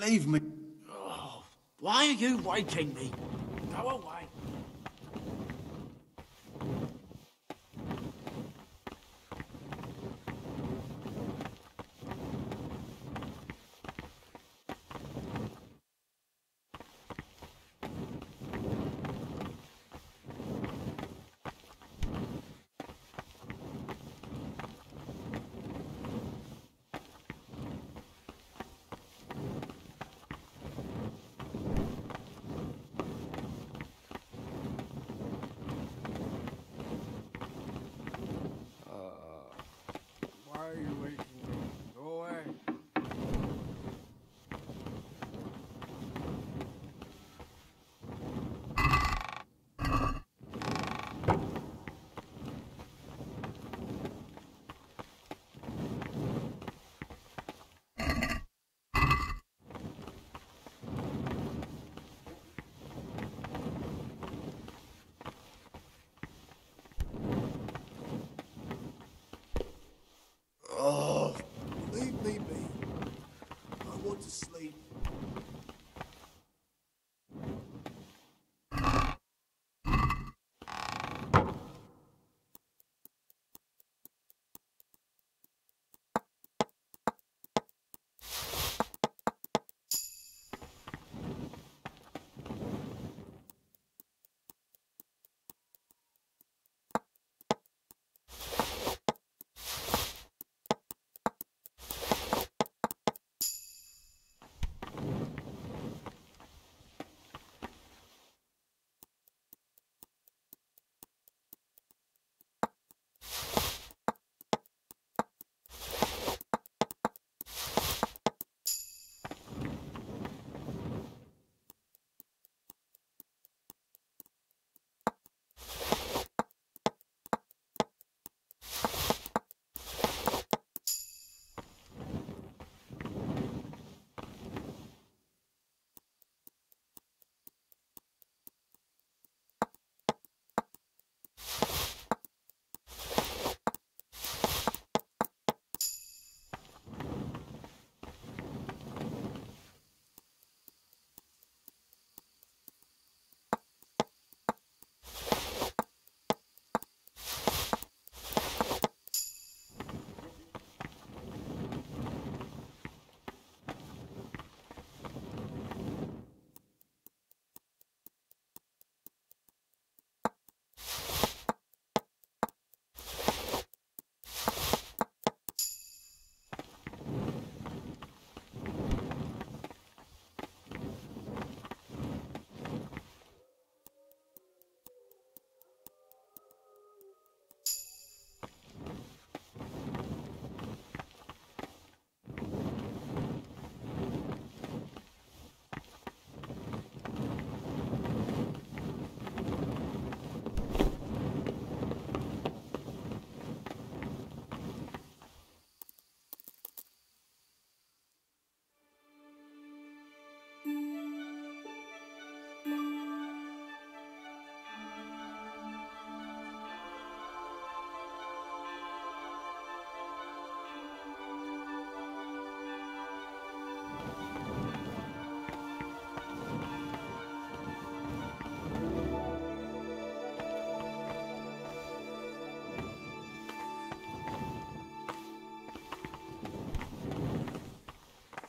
Leave me. Oh, why are you waking me? Go away. Why are you waking me? Go away. Oh, leave me be. I want to sleep.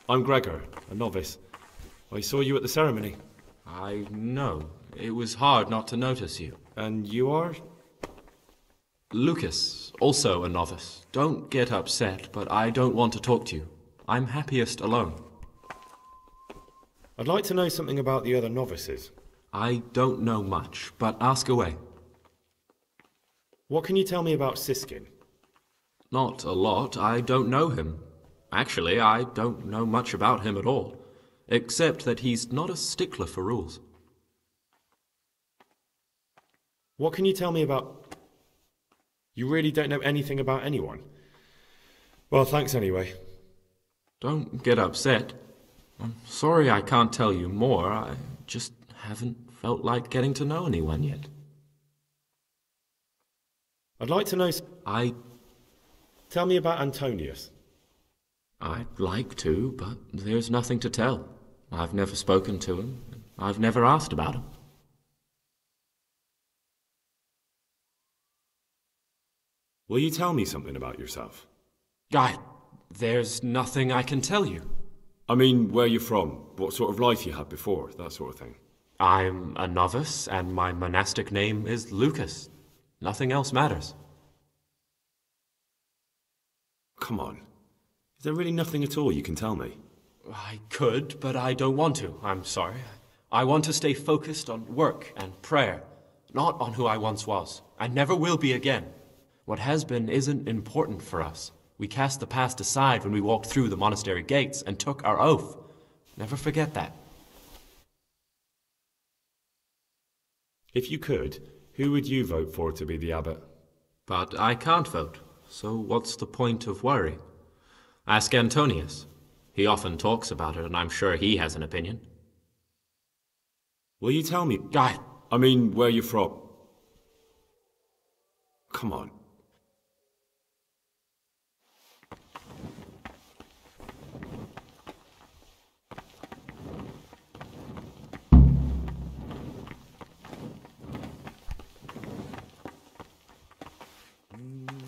I'm Gregor, a novice. I saw you at the ceremony. I know. It was hard not to notice you. And you are? Lucas, also a novice. Don't get upset, but I don't want to talk to you. I'm happiest alone. I'd like to know something about the other novices. I don't know much, but ask away. What can you tell me about Siskin? Not a lot. I don't know him. Actually, I don't know much about him at all, except that he's not a stickler for rules. What can you tell me about... You really don't know anything about anyone? Well, thanks anyway. Don't get upset. I'm sorry I can't tell you more. I just haven't felt like getting to know anyone yet. I'd like to know... Tell me about Antonius. I'd like to, but there's nothing to tell. I've never spoken to him. I've never asked about him. Will you tell me something about yourself? There's nothing I can tell you. I mean, where you're from, what sort of life you had before, that sort of thing. I'm a novice, and my monastic name is Lucas. Nothing else matters. Come on. Is there really nothing at all you can tell me? I could, but I don't want to. I'm sorry. I want to stay focused on work and prayer, not on who I once was. I never will be again. What has been isn't important for us. We cast the past aside when we walked through the monastery gates and took our oath. Never forget that. If you could, who would you vote for to be the abbot? But I can't vote, so what's the point of worry? Ask Antonius. He often talks about it, and I'm sure he has an opinion. Will you tell me? I mean, where you're from. Come on.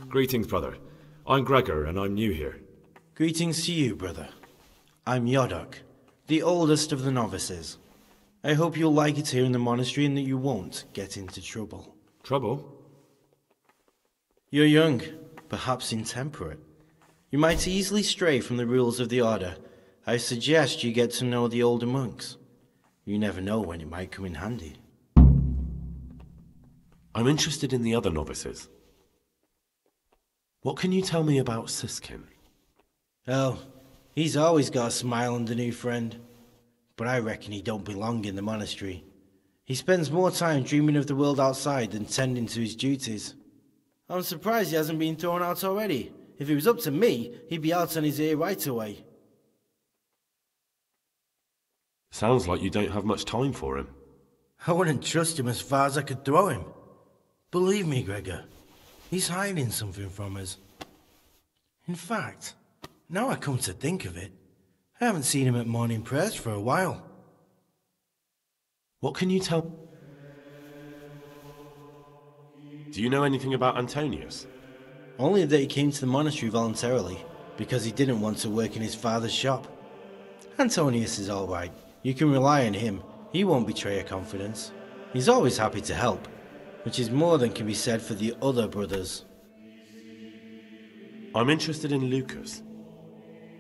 Greetings, brother. I'm Gregor, and I'm new here. Greetings to you, brother. I'm Yodok, the oldest of the novices. I hope you'll like it here in the monastery and that you won't get into trouble. Trouble? You're young, perhaps intemperate. You might easily stray from the rules of the order. I suggest you get to know the older monks. You never know when it might come in handy. I'm interested in the other novices. What can you tell me about Siskin? Oh, he's always got a smile and a new friend. But I reckon he don't belong in the monastery. He spends more time dreaming of the world outside than tending to his duties. I'm surprised he hasn't been thrown out already. If it was up to me, he'd be out on his ear right away. Sounds like you don't have much time for him. I wouldn't trust him as far as I could throw him. Believe me, Gregor, he's hiding something from us. In fact, now I come to think of it, I haven't seen him at morning prayers for a while. What can you tell? Do you know anything about Antonius? Only that he came to the monastery voluntarily, because he didn't want to work in his father's shop. Antonius is all right. You can rely on him. He won't betray your confidence. He's always happy to help, which is more than can be said for the other brothers. I'm interested in Lucas.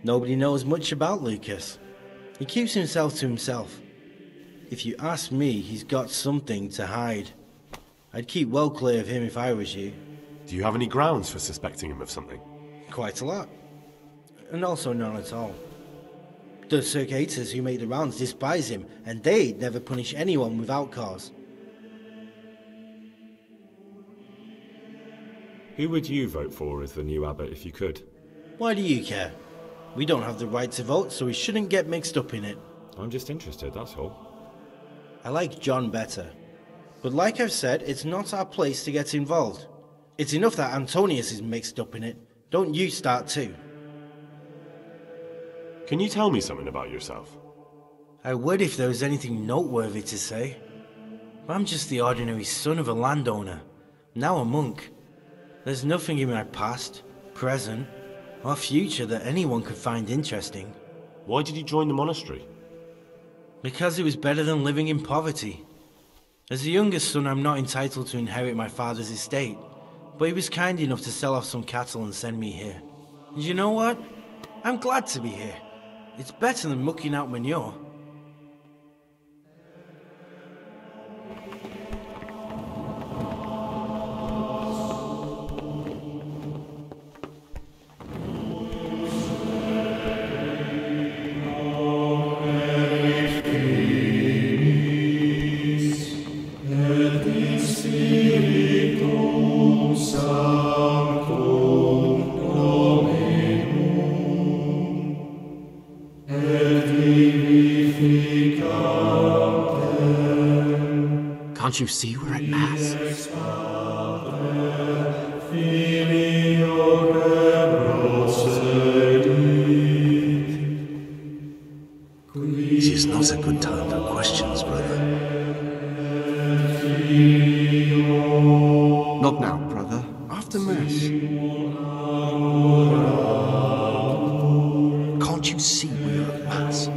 Nobody knows much about Lucas. He keeps himself to himself. If you ask me, he's got something to hide. I'd keep well clear of him if I was you. Do you have any grounds for suspecting him of something? Quite a lot. And also none at all. The circators who make the rounds despise him, and they'd never punish anyone without cause. Who would you vote for as the new abbot if you could? Why do you care? We don't have the right to vote, so we shouldn't get mixed up in it. I'm just interested, that's all. I like John better. But like I've said, it's not our place to get involved. It's enough that Antonius is mixed up in it. Don't you start too. Can you tell me something about yourself? I would if there was anything noteworthy to say. I'm just the ordinary son of a landowner, now a monk. There's nothing in my past, present, or future that anyone could find interesting. Why did you join the monastery? Because it was better than living in poverty. As the youngest son, I'm not entitled to inherit my father's estate, but he was kind enough to sell off some cattle and send me here. And you know what? I'm glad to be here. It's better than mucking out manure. Can't you see we're at Mass? It is not Not now, brother. After Mass. Can't you see we're at Mass?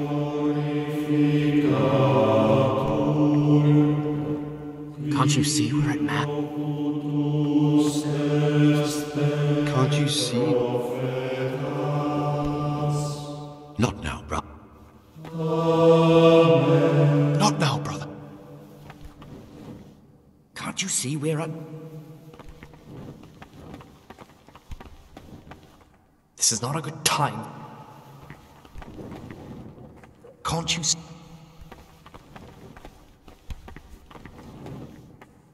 Can't you see we're at Mass? Can't you see? Not now, brother. Not now, brother. Can't you see we're at... This is not a good time. Can't you see?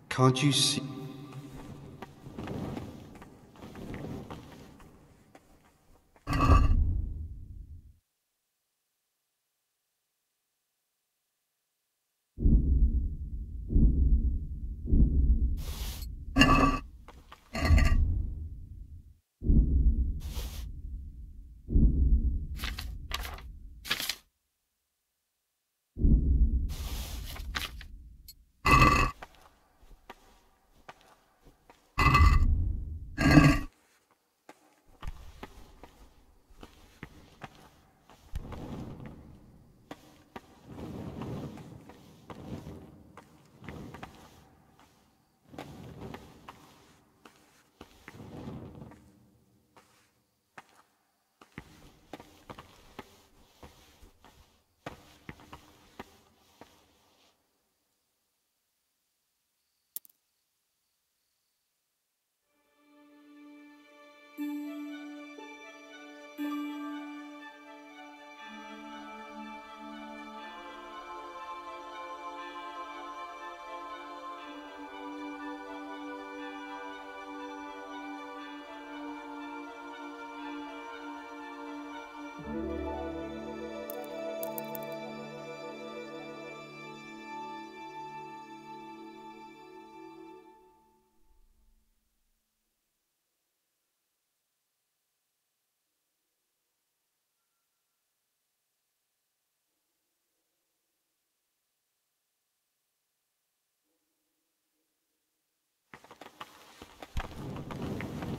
Can't you see?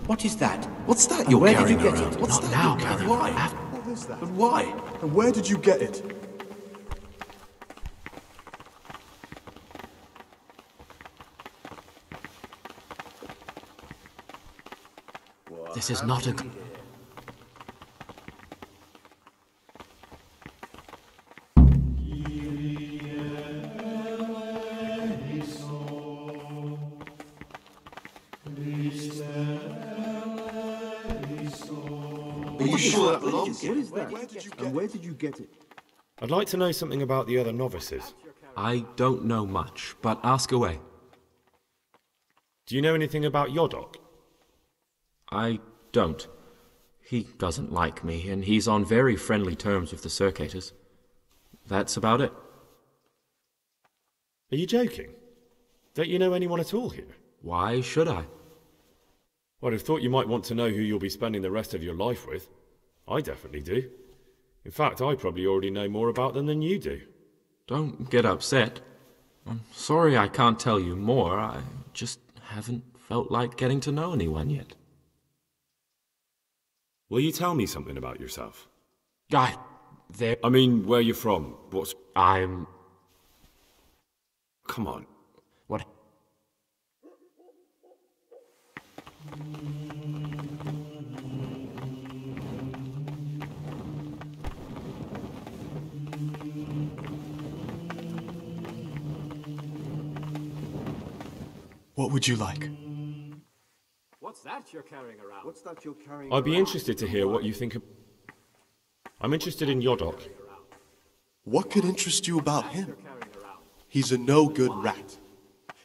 What is that? What's that And you're where did you carrying get around? it? What's Not that now, you're carrying brother. around? Why? What is that? And why? And where did you get it? This is not a... Are you sure that belongs? Where did you get it? Where did you get it? I'd like to know something about the other novices. I don't know much, but ask away. Do you know anything about Yodok? I don't. He doesn't like me, and he's on very friendly terms with the Circators. That's about it. Are you joking? Don't you know anyone at all here? Why should I? Well, I'd have thought you might want to know who you'll be spending the rest of your life with. I definitely do. In fact, I probably already know more about them than you do. Don't get upset. I'm sorry I can't tell you more. I just haven't felt like getting to know anyone yet. Will you tell me something about yourself? I mean, where you're from. I'm... Come on. What? What would you like? What's that you're carrying around? What's that you're carrying? I'd be interested to hear what you think of... I'm interested in Yodok. What could interest you about him? He's a no-good rat.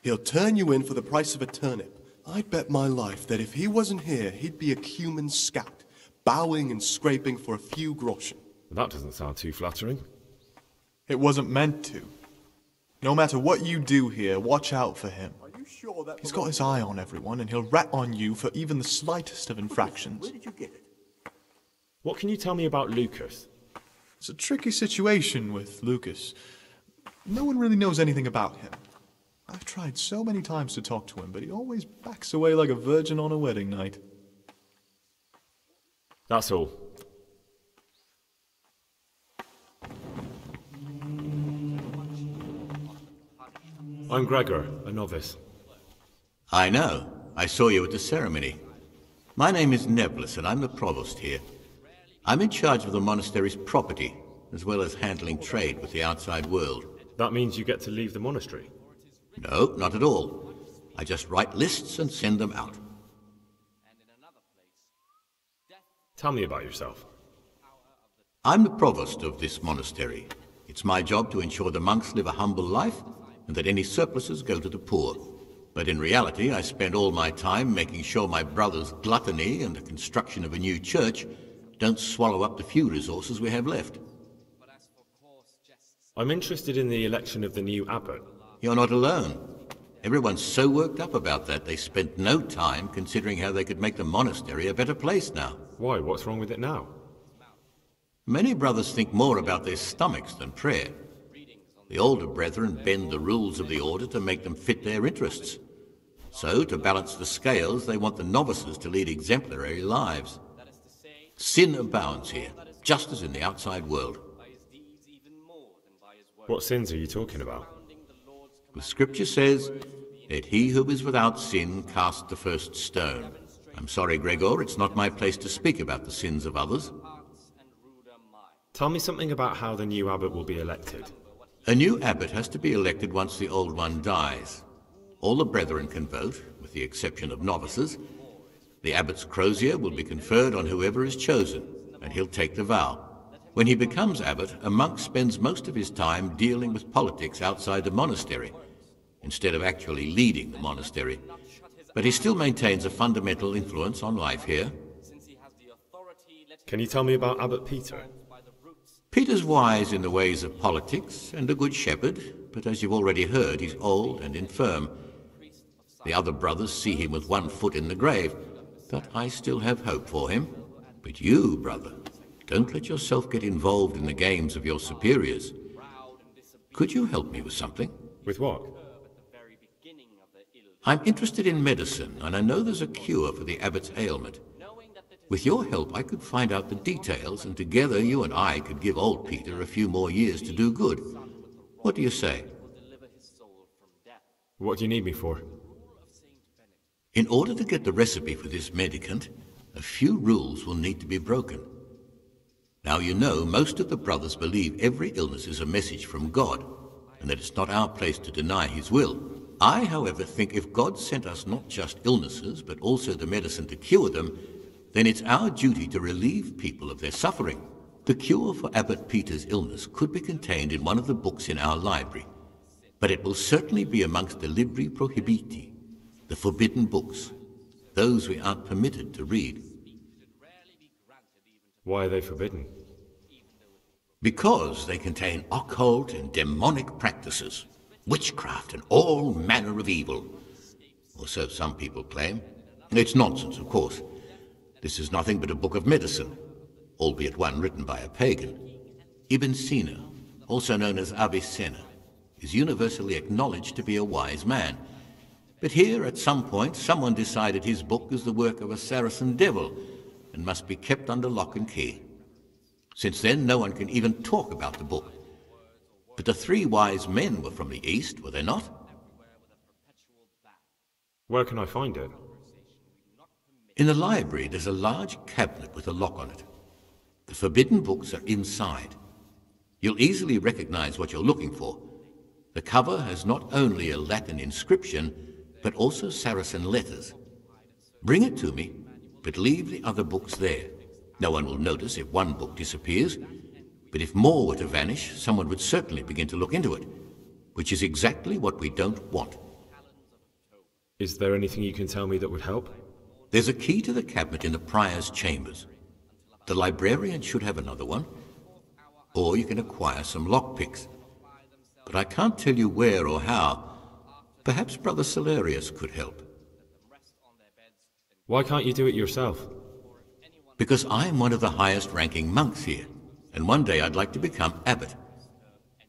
He'll turn you in for the price of a turnip. I'd bet my life that if he wasn't here, he'd be a cumin scout, bowing and scraping for a few groschen. That doesn't sound too flattering. It wasn't meant to. No matter what you do here, watch out for him. Are you sure that He's got his eye on everyone, and he'll rat on you for even the slightest of infractions. Where did you get it? What can you tell me about Lucas? It's a tricky situation with Lucas. No one really knows anything about him. I've tried so many times to talk to him, but he always backs away like a virgin on a wedding night. That's all. I'm Gregor, a novice. I know. I saw you at the ceremony. My name is Nebulus, and I'm the provost here. I'm in charge of the monastery's property, as well as handling trade with the outside world. That means you get to leave the monastery? No, not at all. I just write lists and send them out. Tell me about yourself. I'm the provost of this monastery. It's my job to ensure the monks live a humble life and that any surpluses go to the poor. But in reality, I spend all my time making sure my brother's gluttony and the construction of a new church don't swallow up the few resources we have left. I'm interested in the election of the new abbot. You're not alone. Everyone's so worked up about that they spent no time considering how they could make the monastery a better place now. Why? What's wrong with it now? Many brothers think more about their stomachs than prayer. The older brethren bend the rules of the order to make them fit their interests. So, to balance the scales, they want the novices to lead exemplary lives. Sin abounds here, just as in the outside world. What sins are you talking about? The scripture says, "Let he who is without sin cast the first stone." I'm sorry, Gregor, it's not my place to speak about the sins of others. Tell me something about how the new abbot will be elected. A new abbot has to be elected once the old one dies. All the brethren can vote, with the exception of novices. The abbot's crozier will be conferred on whoever is chosen, and he'll take the vow. When he becomes abbot, a monk spends most of his time dealing with politics outside the monastery, instead of actually leading the monastery. But he still maintains a fundamental influence on life here. Can you tell me about Abbot Peter? Peter's wise in the ways of politics and a good shepherd, but as you've already heard, he's old and infirm. The other brothers see him with one foot in the grave, but I still have hope for him. But you, brother, don't let yourself get involved in the games of your superiors. Could you help me with something? With what? I'm interested in medicine, and I know there's a cure for the abbot's ailment. With your help, I could find out the details, and together you and I could give old Peter a few more years to do good. What do you say? What do you need me for? In order to get the recipe for this medicament, a few rules will need to be broken. Now you know most of the brothers believe every illness is a message from God, and that it's not our place to deny his will. I, however, think if God sent us not just illnesses, but also the medicine to cure them, then it's our duty to relieve people of their suffering. The cure for Abbot Peter's illness could be contained in one of the books in our library, but it will certainly be amongst the libri prohibiti, the forbidden books, those we aren't permitted to read. Why are they forbidden? Because they contain occult and demonic practices, witchcraft and all manner of evil. Or so some people claim. It's nonsense, of course. This is nothing but a book of medicine, albeit one written by a pagan. Ibn Sina, also known as Avicenna, is universally acknowledged to be a wise man. But here, at some point, someone decided his book is the work of a Saracen devil and must be kept under lock and key. Since then, no one can even talk about the book. But the three wise men were from the East, were they not? Where can I find it? In the library, there's a large cabinet with a lock on it. The forbidden books are inside. You'll easily recognize what you're looking for. The cover has not only a Latin inscription, but also Saracen letters. Bring it to me, but leave the other books there. No one will notice if one book disappears, but if more were to vanish, someone would certainly begin to look into it, which is exactly what we don't want. Is there anything you can tell me that would help? There's a key to the cabinet in the prior's chambers. The librarian should have another one, or you can acquire some lockpicks. But I can't tell you where or how. Perhaps Brother Celerius could help. Why can't you do it yourself? Because I'm one of the highest-ranking monks here, and one day I'd like to become abbot.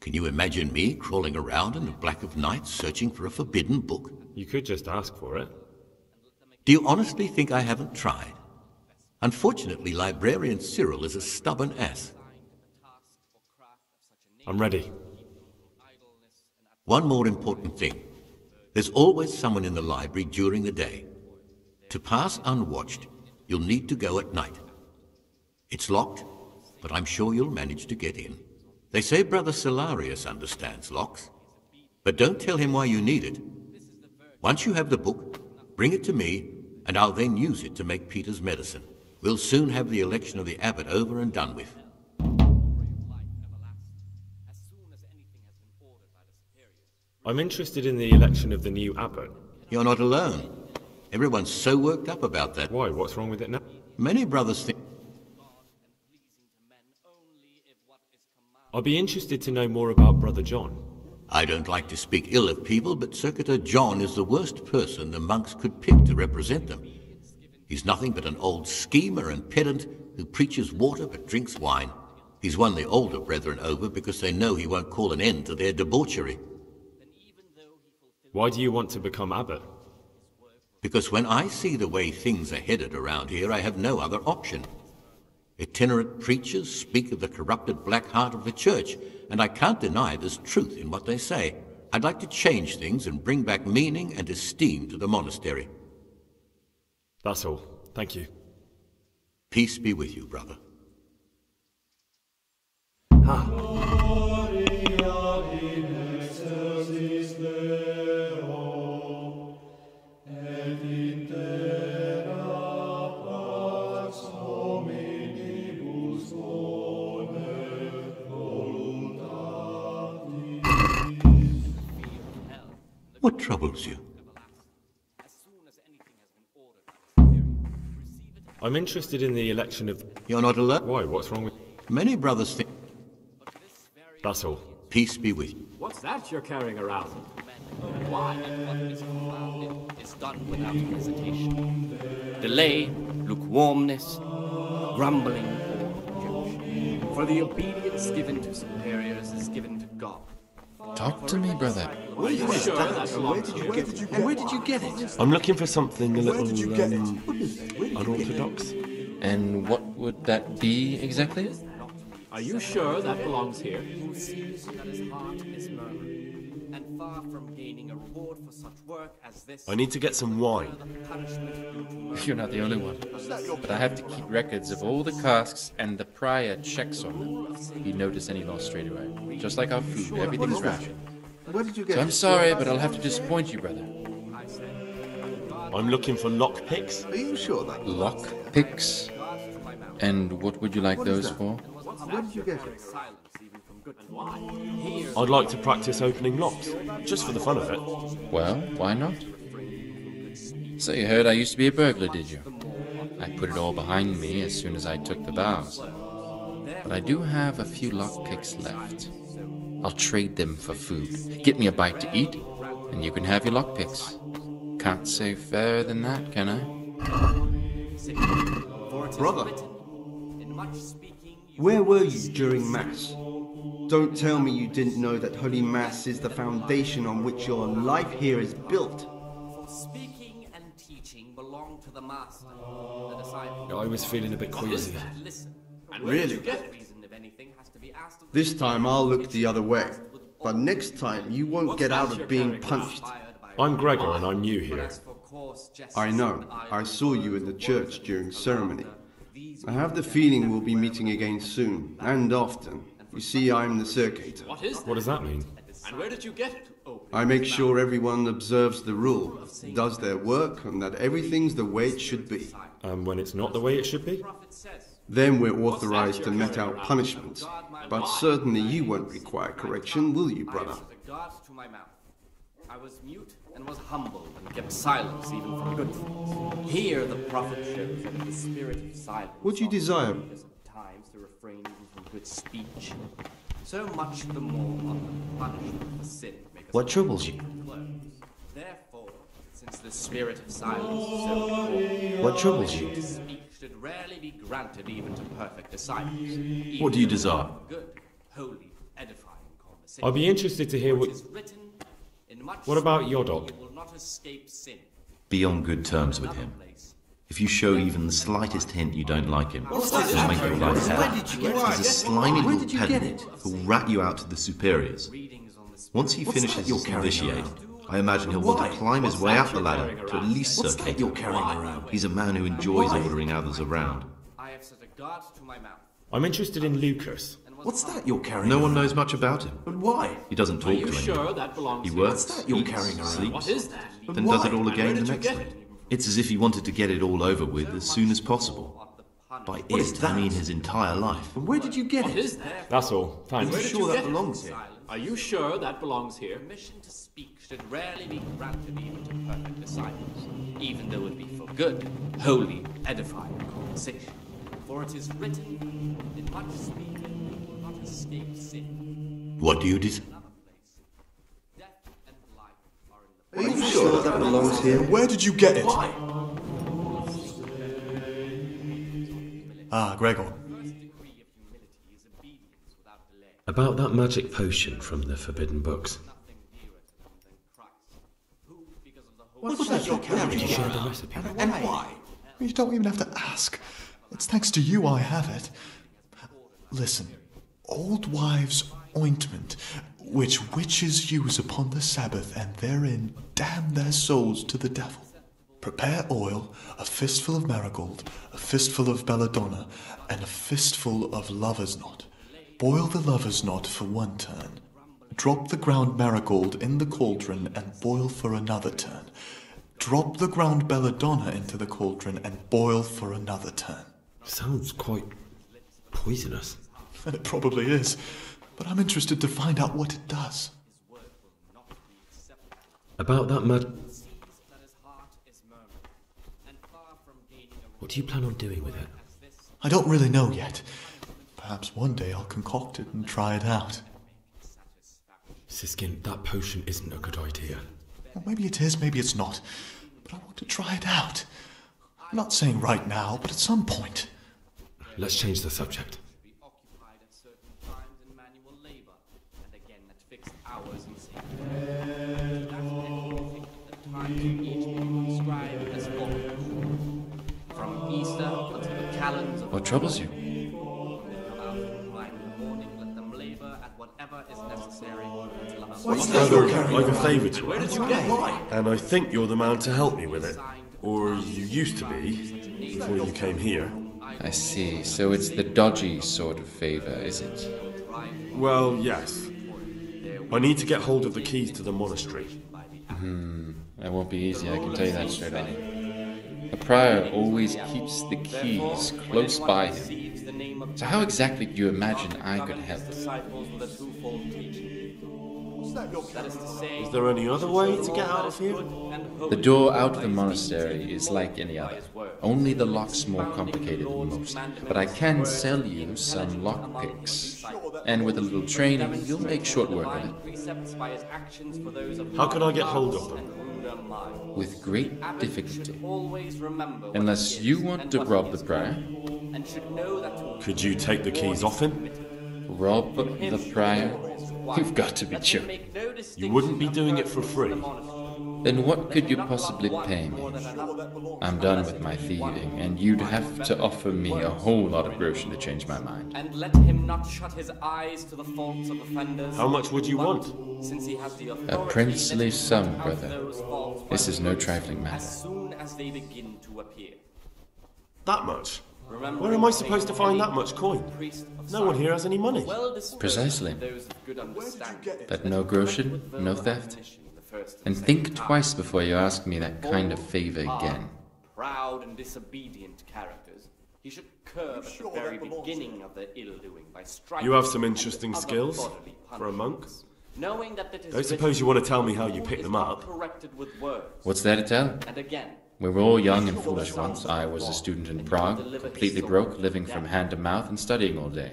Can you imagine me crawling around in the black of night searching for a forbidden book? You could just ask for it. Do you honestly think I haven't tried? Unfortunately, Librarian Cyril is a stubborn ass. I'm ready. One more important thing. There's always someone in the library during the day. To pass unwatched, you'll need to go at night. It's locked, but I'm sure you'll manage to get in. They say Brother Solarius understands locks, but don't tell him why you need it. Once you have the book, bring it to me, and I'll then use it to make Peter's medicine. We'll soon have the election of the abbot over and done with. I'm interested in the election of the new abbot. You're not alone. Everyone's so worked up about that. Why? What's wrong with it now? Many brothers think... I'd be interested to know more about Brother John. I don't like to speak ill of people, but Circuitor John is the worst person the monks could pick to represent them. He's nothing but an old schemer and pedant who preaches water but drinks wine. He's won the older brethren over because they know he won't call an end to their debauchery. Why do you want to become abbot? Because when I see the way things are headed around here, I have no other option. Itinerant preachers speak of the corrupted black heart of the church, and I can't deny there's truth in what they say. I'd like to change things and bring back meaning and esteem to the monastery. That's all. Thank you. Peace be with you, brother. What troubles you? I'm interested in the election of... You're not alone. Why? What's wrong with... Many brothers think... That's all. Peace be with you. What's that you're carrying around? And why? What is commanded is done without hesitation. Delay, lukewarmness, grumbling, or objection. For the obedience given to superiors is given to God. Talk to me, brother. Where did you get it? I'm looking for something a little unorthodox. And what would that be exactly? Are you sure that belongs here? Who sees that his heart is murmuring, and far from gaining a reward for such work as this. I need to get some wine. You're not the only one. But I have to keep records of all the casks, and the prior checks on them. You notice any loss straight away. Just like our food, everything's rationed. Where did you get So I'm it? sorry, but I'll have to disappoint you, brother. I'm looking for lockpicks. Are you sure that? Lock picks? And what would you like those for? Where did you get it? I'd like to practice opening locks, just for the fun of it. Well, why not? So you heard I used to be a burglar, did you? I put it all behind me as soon as I took the vows. But I do have a few lockpicks left. I'll trade them for food. Get me a bite to eat, and you can have your lockpicks. Can't say fairer than that, can I? Brother, where were you during Mass? Don't tell me you didn't know that Holy Mass is the foundation on which your life here is built. For speaking and teaching belong to the master. The disciple. I was feeling a bit queasy. Listen. Really? Reason if anything has to be asked of This time I'll look the other way. But next time you won't get out of being punished. I'm Gregor and I'm new here. I know. I saw you in the church during ceremony. I have the feeling we'll be meeting again soon, and often. You see, I'm the circator. What does that mean? And where did you get it? I make sure everyone observes the rule, does their work, and that everything's the way it should be. And when it's not the way it should be? Then we're authorized to mete out punishments. But certainly you won't require correction, will you, brother? I was mute and was humble and kept silence even from good things. Here the prophet shows that the spirit of silence. What do you desire? Times to refrain even from good speech. So much the more on the punishment for sin. What troubles you? Therefore, since the spirit of silence is so important, What troubles you? speech should rarely be granted even to perfect disciples. What do you desire? Good, holy, edifying conversation. I'd be interested to hear what about Yodok? Be on good terms with him. If you show even the slightest hint you don't like him, he'll make your life hell. He's a slimy little pedant who'll rat you out to the superiors. Once he finishes his novitiate, I imagine he'll want to climb his way up the ladder to at least Sir Cato. He's a man who enjoys ordering others around. I'm interested in Lucas. What's that you're carrying No one around? knows much about him. But why? He doesn't talk to anyone. Sure, that belongs He here. works, What's that you're eats, carrying around? sleeps, What is that? then does it all Why? again Where the did you next get night. it? It's as if he wanted to get it all over with as soon as possible. By What is it, I that? mean his entire life. And where did you get What it? is that? That's all. Thanks. Are you Did sure you that get it? belongs here? Are you sure that belongs here? Permission to speak should rarely be granted even to perfect disciples, even though it be for good, holy, edifying conversation. For it is written, in much speaking you will not escape sin. What do you decide? Death and life are in the Are you sure that belongs here? Where did you get it? Why? Ah, Gregor. About that magic potion from the forbidden books. What's that you're carrying Did you share the around? recipe? And why? You don't even have to ask. It's thanks to you I have it. Listen, old wives' ointment, which witches use upon the Sabbath, and therein damn their souls to the devil. Prepare oil, a fistful of marigold, a fistful of belladonna, and a fistful of lover's knot. Boil the lover's knot for 1 turn. Drop the ground marigold in the cauldron and boil for another turn. Drop the ground belladonna into the cauldron and boil for another turn. Sounds quite poisonous. And it probably is, but I'm interested to find out what it does. About that What do you plan on doing with it? I don't really know yet. Perhaps one day I'll concoct it and try it out. Siskin, that potion isn't a good idea. Well, maybe it is, maybe it's not. But I want to try it out. I'm not saying right now, but at some point. Let's change the subject. From Easter until the calends of What troubles you? I've a favour to ask. And I think you're the man to help me with it. Or you used to be, before you came here. I see. So it's the dodgy sort of favor, is it? Well, yes. I need to get hold of the keys to the monastery. That won't be easy, I can tell you that straight away. A prior always keeps the keys close by him. So how exactly do you imagine I could help? Is there any other way to get out of here? The door out of the monastery is like any other. Only the lock's more complicated than most. But I can sell you some lockpicks. And with a little training, you'll make short work of it. How can I get hold of them? With great difficulty. Unless you want to rob the prior. Could you take the keys off him? Rob the prior? You've got to be joking. You wouldn't be doing it for free. Then what could you possibly pay me? I'm done with my thieving, and you'd have to offer me a whole lot of groschen to change my mind. And let him not shut his eyes to the faults of offenders. How much would you want? Since he has the A princely sum, brother. those faults This is no trifling matter. as soon as they begin to appear. That much? Where am I supposed to find that much coin? No one here has any money. Precisely. Those of good understanding. But no groschen, no theft. And think twice before you ask me that kind of favor again. Proud and disobedient characters. He should curb at the very beginning of their ill-doing by striking. You have some interesting skills for a monk. Knowing that it is Don't suppose you want to tell me how you pick them up? corrected with words. What's there to tell? And again, We were all young and foolish once. I was a student in Prague, completely broke, living from hand to mouth and studying all day.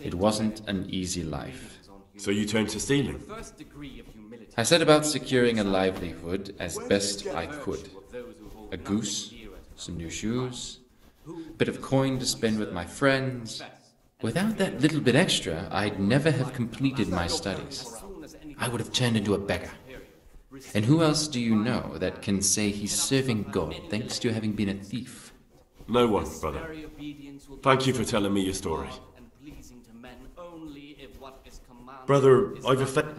It wasn't an easy life. So you turned to stealing? I set about securing a livelihood as best I could. A goose, some new shoes, a bit of coin to spend with my friends, Without that little bit extra, I'd never have completed my studies. I would have turned into a beggar. And who else do you know that can say he's serving God thanks to having been a thief? No one, brother. Thank you for telling me your story. Brother, I've offended...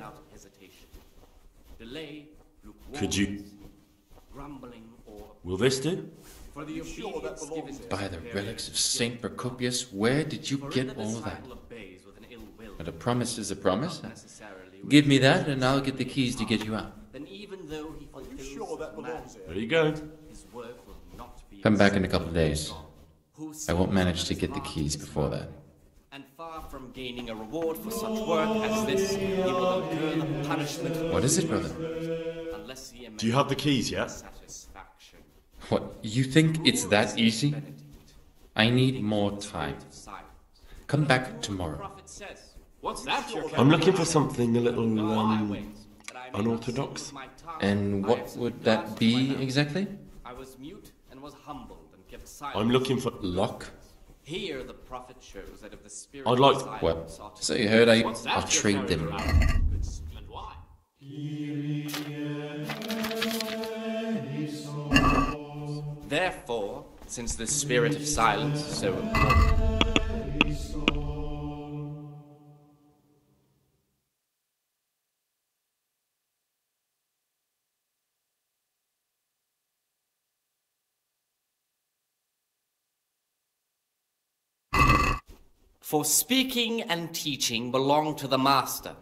Could you... Will this do? By the relics of Saint Procopius, where did you get all that? But a promise is a promise. Give me that and I'll get the keys to get you out. There you go. Come back in a couple of days. I won't manage to get the keys before that. And far from gaining a reward for such work as this, he will incur the punishment. What is it, brother? Do you have the keys yet? What, you think it's that easy? I need more time. Come back tomorrow. I'm looking for something a little, unorthodox. And what would that be exactly? I was mute and was humbled and kept silent. I'm looking for... Lock? Here the prophet shows that if the spirit I'd like... Well, so you heard I'll trade them. Therefore, since the spirit of silence is so important, for speaking and teaching belong to the master,